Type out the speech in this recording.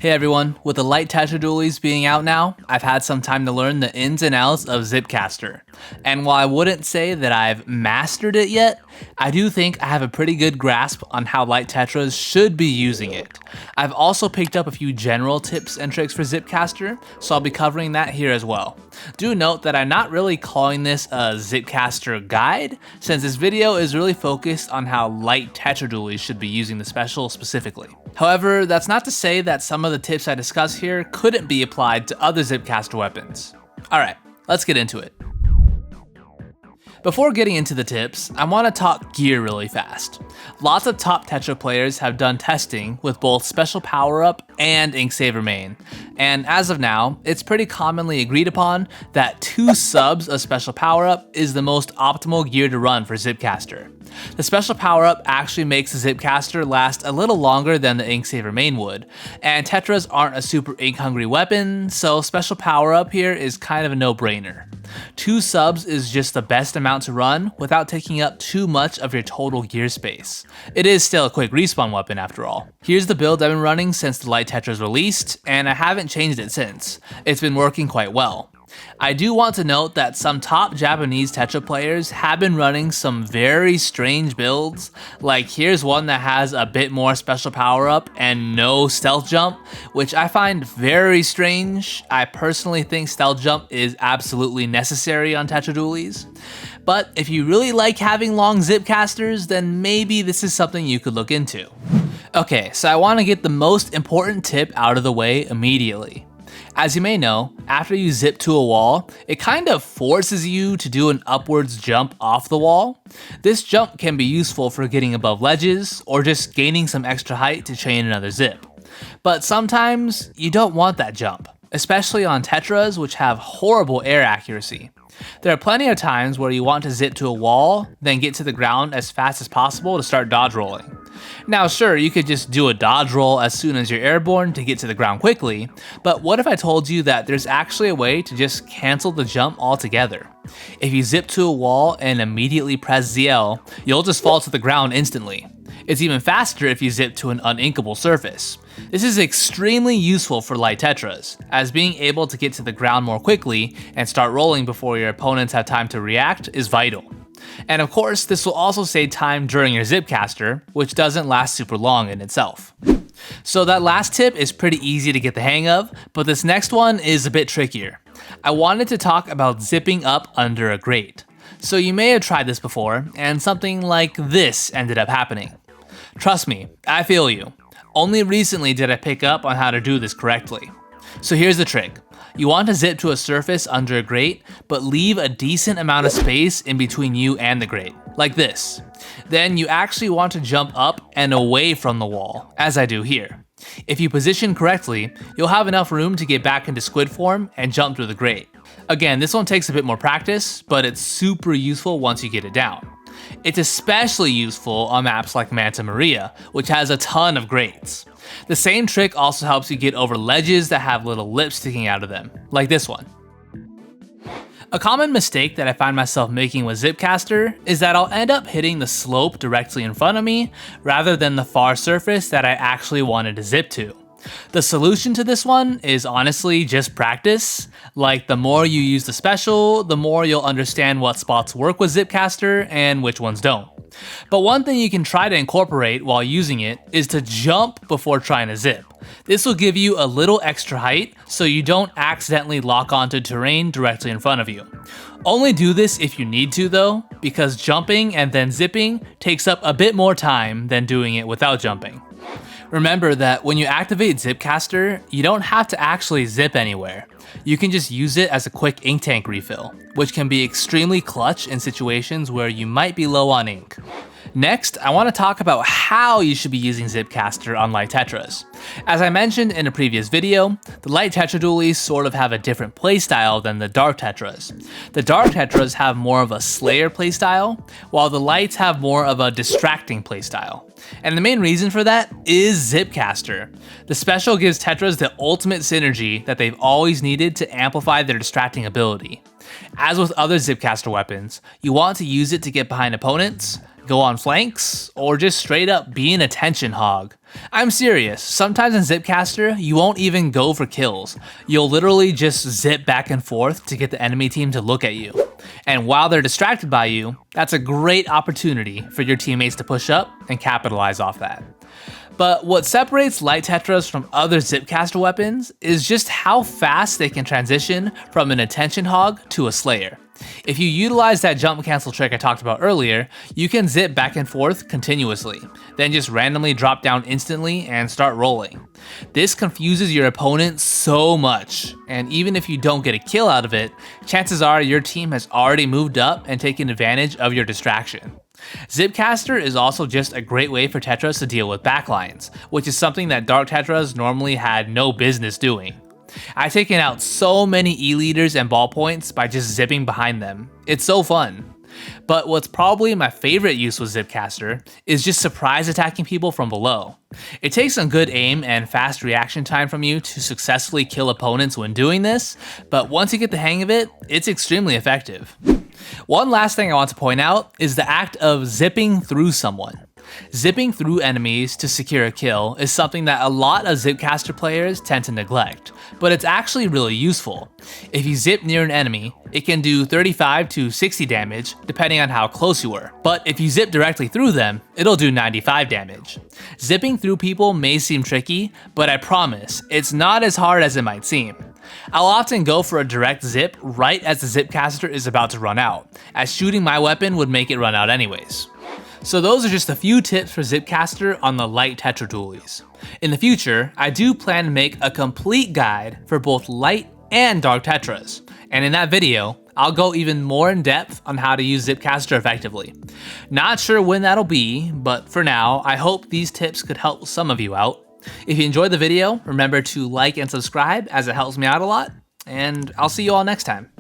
Hey everyone, with the Light Tetra Dualies being out now, I've had some time to learn the ins and outs of Zipcaster. And while I wouldn't say that I've mastered it yet, I do think I have a pretty good grasp on how Light Tetras should be using it. I've also picked up a few general tips and tricks for Zipcaster, so I'll be covering that here as well. Do note that I'm not really calling this a Zipcaster guide, since this video is really focused on how Light Tetra Dualies should be using the special specifically. However, that's not to say that some of the tips I discuss here couldn't be applied to other Zipcaster weapons. Alright, let's get into it. Before getting into the tips, I want to talk gear really fast. Lots of top Tetra players have done testing with both Special Power Up and Ink Saver main, and as of now, it's pretty commonly agreed upon that 2 subs of Special Power Up is the most optimal gear to run for Zipcaster. The Special Power Up actually makes the Zipcaster last a little longer than the Ink Saver main would, and Tetras aren't a super ink hungry weapon, so Special Power Up here is kind of a no-brainer. 2 subs is just the best amount to run without taking up too much of your total gear space. It is still a quick respawn weapon after all. Here's the build I've been running since the Light Tetra's released, and I haven't changed it since. It's been working quite well. I do want to note that some top Japanese Tetra players have been running some very strange builds, like here's one that has a bit more special power up and no stealth jump, which I find very strange. I personally think stealth jump is absolutely necessary on Tetra Dualies. But if you really like having long Zipcasters, then maybe this is something you could look into. Okay, so I want to get the most important tip out of the way immediately. As you may know, after you zip to a wall, it kind of forces you to do an upwards jump off the wall. This jump can be useful for getting above ledges or just gaining some extra height to chain another zip. But sometimes you don't want that jump, especially on Tetras which have horrible air accuracy. There are plenty of times where you want to zip to a wall, then get to the ground as fast as possible to start dodge rolling. Now sure, you could just do a dodge roll as soon as you're airborne to get to the ground quickly, but what if I told you that there's actually a way to just cancel the jump altogether? If you zip to a wall and immediately press ZL, you'll just fall to the ground instantly. It's even faster if you zip to an uninkable surface. This is extremely useful for Light Tetras, as being able to get to the ground more quickly and start rolling before your opponents have time to react is vital. And of course, this will also save time during your Zipcaster, which doesn't last super long in itself. So that last tip is pretty easy to get the hang of, but this next one is a bit trickier. I wanted to talk about zipping up under a grate. So you may have tried this before, and something like this ended up happening. Trust me, I feel you. Only recently did I pick up on how to do this correctly. So here's the trick. You want to zip to a surface under a grate, but leave a decent amount of space in between you and the grate, like this. Then you actually want to jump up and away from the wall, as I do here. If you position correctly, you'll have enough room to get back into squid form and jump through the grate. Again, this one takes a bit more practice, but it's super useful once you get it down. It's especially useful on maps like Manta Maria, which has a ton of grates. The same trick also helps you get over ledges that have little lips sticking out of them, like this one. A common mistake that I find myself making with Zipcaster is that I'll end up hitting the slope directly in front of me, rather than the far surface that I actually wanted to zip to. The solution to this one is honestly just practice. Like, the more you use the special, the more you'll understand what spots work with Zipcaster and which ones don't. But one thing you can try to incorporate while using it is to jump before trying to zip. This will give you a little extra height so you don't accidentally lock onto terrain directly in front of you. Only do this if you need to though, because jumping and then zipping takes up a bit more time than doing it without jumping. Remember that when you activate Zipcaster, you don't have to actually zip anywhere. You can just use it as a quick ink tank refill, which can be extremely clutch in situations where you might be low on ink. Next, I want to talk about how you should be using Zipcaster on Light Tetras. As I mentioned in a previous video, the Light Tetra Dualies sort of have a different playstyle than the Dark Tetras. The Dark Tetras have more of a Slayer playstyle, while the Lights have more of a distracting playstyle. And the main reason for that is Zipcaster. The special gives Tetras the ultimate synergy that they've always needed to amplify their distracting ability. As with other Zipcaster weapons, you want to use it to get behind opponents, go on flanks, or just straight up be an attention hog. I'm serious, sometimes in Zipcaster, you won't even go for kills. You'll literally just zip back and forth to get the enemy team to look at you. And while they're distracted by you, that's a great opportunity for your teammates to push up and capitalize off that. But what separates Light Tetras from other Zipcaster weapons is just how fast they can transition from an attention hog to a slayer. If you utilize that jump cancel trick I talked about earlier, you can zip back and forth continuously, then just randomly drop down instantly and start rolling. This confuses your opponent so much, and even if you don't get a kill out of it, chances are your team has already moved up and taken advantage of your distraction. Zipcaster is also just a great way for Tetras to deal with backlines, which is something that Dark Tetras normally had no business doing. I've taken out so many E-leaders and ballpoints by just zipping behind them. It's so fun. But what's probably my favorite use with Zipcaster is just surprise attacking people from below. It takes some good aim and fast reaction time from you to successfully kill opponents when doing this, but once you get the hang of it, it's extremely effective. One last thing I want to point out is the act of zipping through someone. Zipping through enemies to secure a kill is something that a lot of Zipcaster players tend to neglect, but it's actually really useful. If you zip near an enemy, it can do 35 to 60 damage depending on how close you were, but if you zip directly through them, it'll do 95 damage. Zipping through people may seem tricky, but I promise, it's not as hard as it might seem. I'll often go for a direct zip right as the Zipcaster is about to run out, as shooting my weapon would make it run out anyways. So those are just a few tips for Zipcaster on the Light Tetra Dualies. In the future, I do plan to make a complete guide for both Light and Dark Tetras, and in that video, I'll go even more in depth on how to use Zipcaster effectively. Not sure when that'll be, but for now, I hope these tips could help some of you out. If you enjoyed the video, remember to like and subscribe as it helps me out a lot, and I'll see you all next time.